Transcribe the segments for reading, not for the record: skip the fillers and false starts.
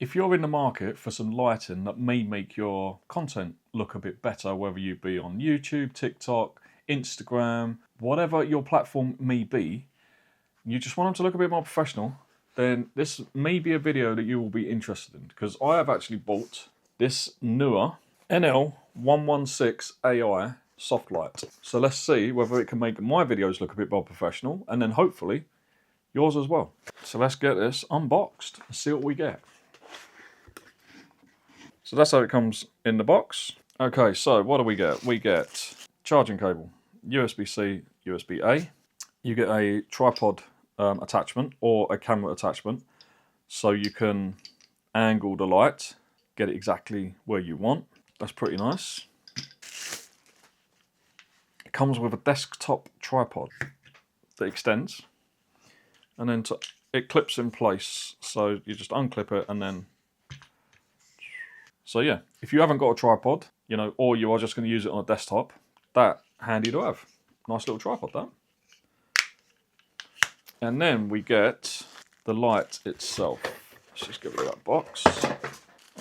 If you're in the market for some lighting that may make your content look a bit better, whether you be on YouTube, TikTok, Instagram, whatever your platform may be, you just want them to look a bit more professional, then this may be a video that you will be interested in, because I have actually bought this Neewer NL-116AI soft light. So let's see whether it can make my videos look a bit more professional, and then hopefully yours as well. So let's get this unboxed and see what we get. So that's how it comes in the box. Okay, so what do we get? We get charging cable, USB-C, USB-A. You get a tripod attachment or a camera attachment, so you can angle the light, get it exactly where you want. That's pretty nice. It comes with a desktop tripod that extends, and then it clips in place, so you just unclip it and then. So yeah, if you haven't got a tripod, you know, or you are just going to use it on a desktop, that handy to have. Nice little tripod, that. And then we get the light itself. Let's just get rid of that box.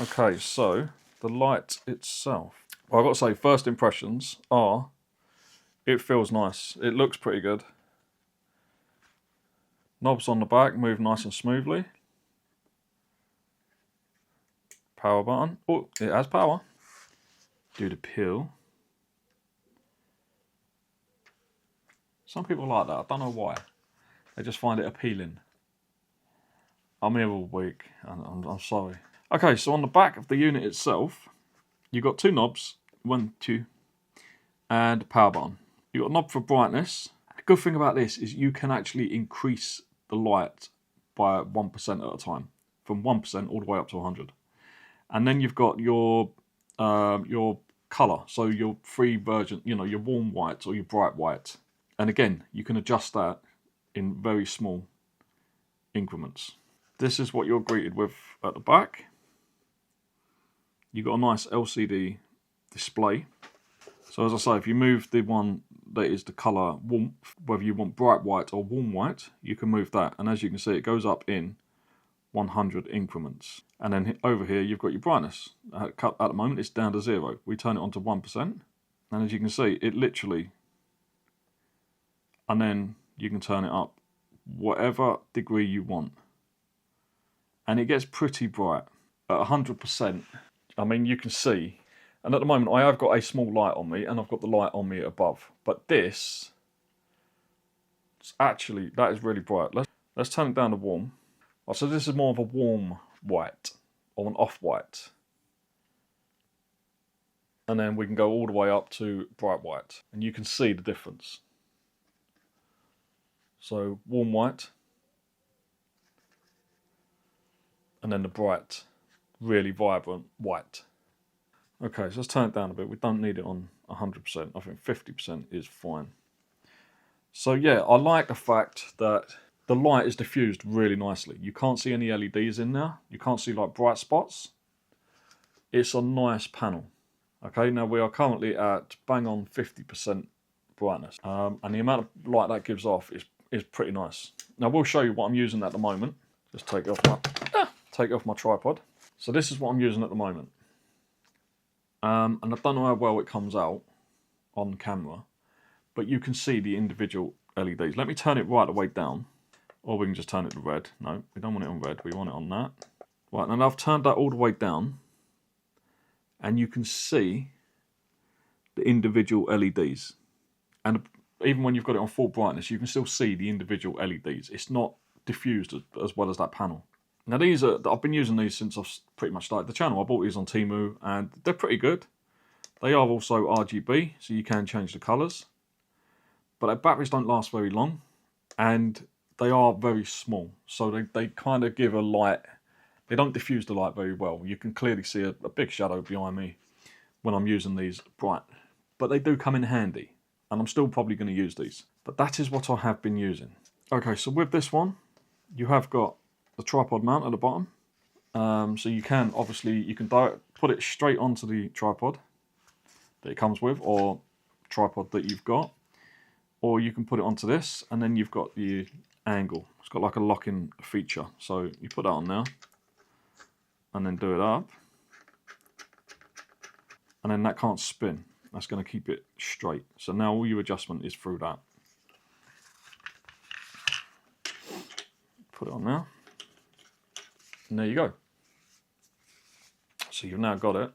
Okay, so the light itself. Well, I've got to say, first impressions are, it feels nice. It looks pretty good. Knobs on the back move nice and smoothly. Power button. Oh, it has power. Do the peel. Some people like that. I don't know why. They just find it appealing. I'm here all week. I'm sorry. Okay, so on the back of the unit itself, you've got two knobs. 1, 2. And a power button. You've got a knob for brightness. The good thing about this is you can actually increase the light by 1% at a time. From 1% all the way up to 100. And then you've got your colour, so your free version, you know, your warm white or your bright white. And again, you can adjust that in very small increments. This is what you're greeted with at the back. You've got a nice LCD display. So as I say, if you move the one that is the colour warmth, whether you want bright white or warm white, you can move that. And as you can see, it goes up in 100 increments. And then over here you've got your brightness. At the moment it's down to 0. We turn it on to 1%, and as you can see, it literally, and then you can turn it up whatever degree you want, and it gets pretty bright. At 100%, I mean, you can see, and at the moment I have got a small light on me and I've got the light on me above, but this actually, that is really bright. Let's turn it down to warm. Oh, so this is more of a warm white or an off-white. And then we can go all the way up to bright white. And you can see the difference. So warm white. And then the bright, really vibrant white. Okay, so let's turn it down a bit. We don't need it on 100%. I think 50% is fine. So yeah, I like the fact that the light is diffused really nicely. You can't see any LEDs in there. You can't see like bright spots. It's a nice panel. Okay, now we are currently at bang on 50% brightness. And the amount of light that gives off is pretty nice. Now we'll show you what I'm using at the moment. Just take off my tripod. So this is what I'm using at the moment. And I don't know how well it comes out on camera, but you can see the individual LEDs. Let me turn it right the way down. Or we can just turn it to red. No, we don't want it on red. We want it on that. Right, and I've turned that all the way down. And you can see the individual LEDs. And even when you've got it on full brightness, you can still see the individual LEDs. It's not diffused as well as that panel. Now these are, I've been using these since I've pretty much started the channel. I bought these on Temu and they're pretty good. They are also RGB, so you can change the colours. But their batteries don't last very long. And they are very small, so they kind of give a light. They don't diffuse the light very well. You can clearly see a big shadow behind me when I'm using these bright. But they do come in handy, and I'm still probably going to use these. But that is what I have been using. Okay, so with this one, you have got the tripod mount at the bottom. So you can, obviously, you can put it straight onto the tripod that it comes with, or tripod that you've got. Or you can put it onto this, and then you've got the angle. It's got like a lock-in feature. So you put that on there. and then do it up. And then that can't spin. That's going to keep it straight. So now all your adjustment is through that. Put it on now. And there you go. So you've now got it.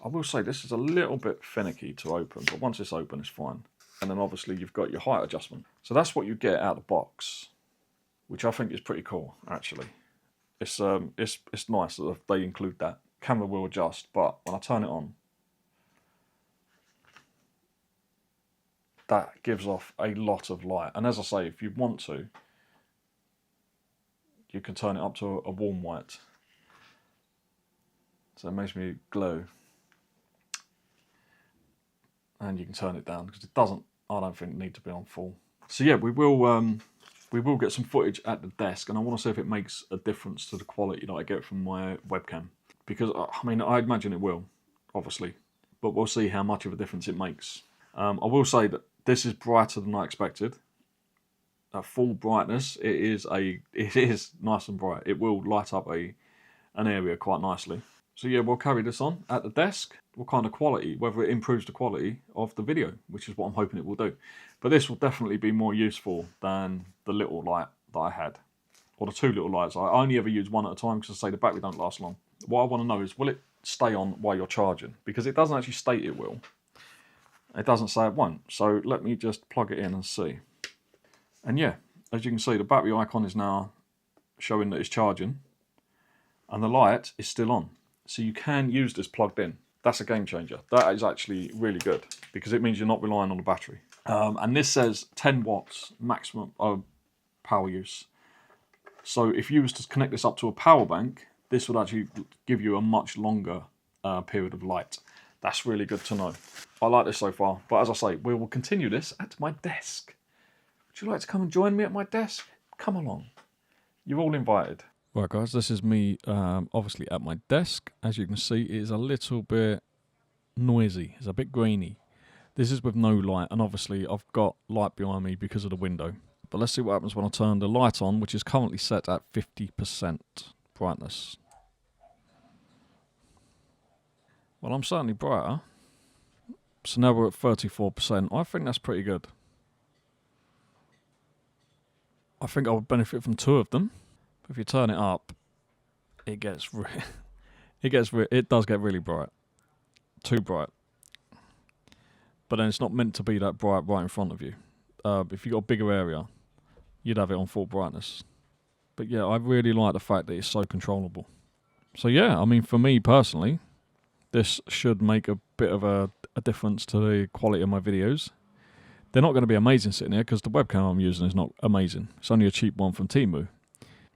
I will say this is a little bit finicky to open, but once it's open, it's fine. And then obviously you've got your height adjustment. So that's what you get out of the box, which I think is pretty cool, actually. It's nice that they include that. Camera will adjust, but when I turn it on, that gives off a lot of light. And as I say, if you want to, you can turn it up to a warm white. So it makes me glow. And you can turn it down because it doesn't, I don't think, need to be on full. So yeah, we will get some footage at the desk, and I want to see if it makes a difference to the quality that I get from my webcam. Because, I mean, I imagine it will, obviously, but we'll see how much of a difference it makes. I will say that this is brighter than I expected. At full brightness, it is nice and bright. It will light up an area quite nicely. So yeah, we'll carry this on at the desk. What kind of quality, whether it improves the quality of the video, which is what I'm hoping it will do. But this will definitely be more useful than the little light that I had, or the two little lights. I only ever use one at a time because I say the battery don't last long. What I want to know is, will it stay on while you're charging? Because it doesn't actually state it will. It doesn't say it won't. So let me just plug it in and see. And yeah, as you can see, the battery icon is now showing that it's charging, and the light is still on. So you can use this plugged in. That's a game changer. That is actually really good because it means you're not relying on the battery. And this says 10 watts maximum power use. So if you was to connect this up to a power bank, this would actually give you a much longer period of light. That's really good to know. I like this so far. But as I say, we will continue this at my desk. Would you like to come and join me at my desk? Come along. You're all invited. Right guys, this is me obviously at my desk. As you can see, it is a little bit noisy. It's a bit grainy. This is with no light, and obviously I've got light behind me because of the window. But let's see what happens when I turn the light on, which is currently set at 50% brightness. Well, I'm certainly brighter. So now we're at 34%. I think that's pretty good. I think I would benefit from two of them. But if you turn it up, it does get really bright. Too bright. But then it's not meant to be that bright right in front of you. If you've got a bigger area, you'd have it on full brightness. But yeah, I really like the fact that it's so controllable. So yeah, I mean, for me personally, this should make a bit of a difference to the quality of my videos. They're not going to be amazing sitting here because the webcam I'm using is not amazing. It's only a cheap one from Temu.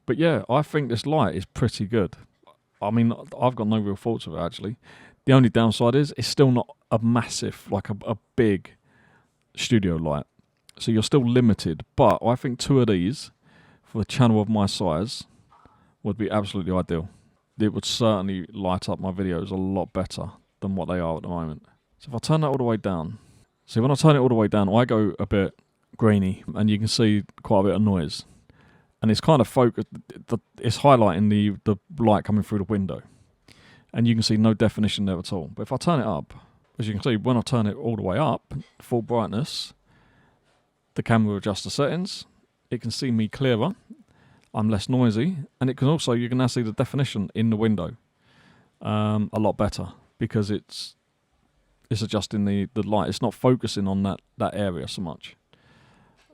But yeah, I think this light is pretty good. I mean, I've got no real faults with it actually. The only downside is it's still not a massive, like a big studio light. So you're still limited. But I think two of these for a channel of my size would be absolutely ideal. It would certainly light up my videos a lot better than what they are at the moment. So if I turn that all the way down, see when I turn it all the way down, I go a bit grainy and you can see quite a bit of noise. And it's kind of focused, it's highlighting the light coming through the window. And you can see no definition there at all. But if I turn it up, as you can see, when I turn it all the way up, full brightness, the camera will adjust the settings. It can see me clearer. I'm less noisy. And it can also, you can now see the definition in the window a lot better because it's adjusting the light. It's not focusing on that area so much.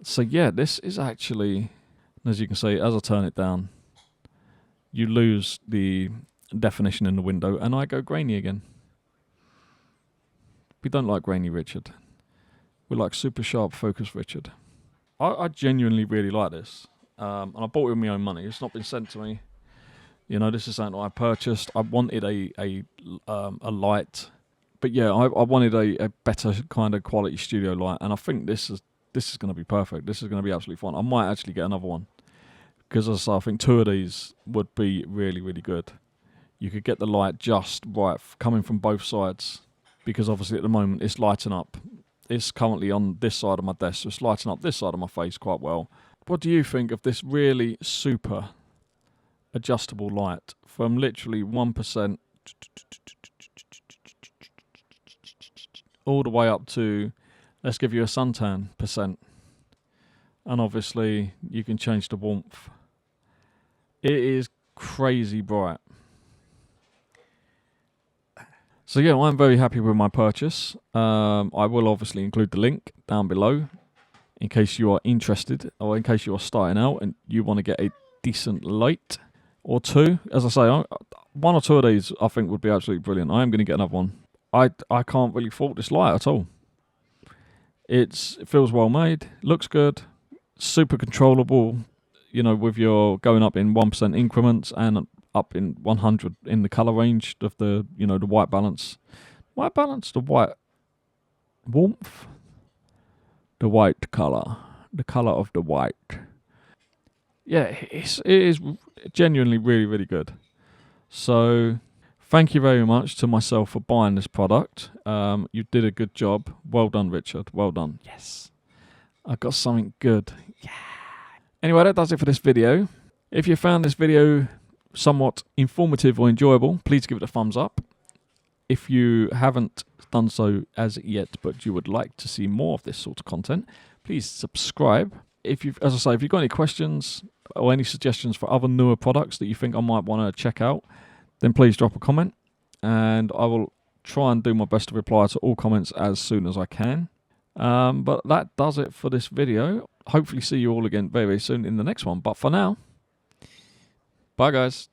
So yeah, this is actually, as you can see, as I turn it down, you lose the definition in the window and I go grainy again. We don't like grainy Richard. We like super sharp focus Richard. I genuinely really like this. And I bought it with my own money. It's not been sent to me. You know, this is something I purchased. I wanted a light. But yeah, I wanted a better kind of quality studio light. And I think this is going to be perfect. This is going to be absolutely fine. I might actually get another one. Because as I say, I think two of these would be really, really good. You could get the light just right coming from both sides. Because obviously at the moment it's lighting up. It's currently on this side of my desk, so it's lighting up this side of my face quite well. What do you think of this really super adjustable light from literally 1% all the way up to, let's give you a suntan percent. And obviously you can change the warmth. It is crazy bright. So yeah, I'm very happy with my purchase. I will obviously include the link down below in case you are interested, or in case you are starting out and you want to get a decent light or two. As I say, one or two of these I think would be absolutely brilliant. I am going to get another one. I can't really fault this light at all. It feels well made, looks good, super controllable, you know, with your going up in 1% increments and up in 100 in the color range of the, you know, the white balance. White balance, the white warmth, the white color, the color of the white. Yeah, it is genuinely really, really good. So thank you very much to myself for buying this product. You did a good job. Well done, Richard. Well done. Yes. I got something good. Yeah. Anyway, that does it for this video. If you found this video somewhat informative or enjoyable, please give it a thumbs up. If you haven't done so as yet, but you would like to see more of this sort of content, please subscribe. If you've got any questions or any suggestions for other newer products that you think I might want to check out, then please drop a comment, and I will try and do my best to reply to all comments as soon as I can. But that does it for this video. Hopefully see you all again very, very soon in the next one. But for now, bye guys.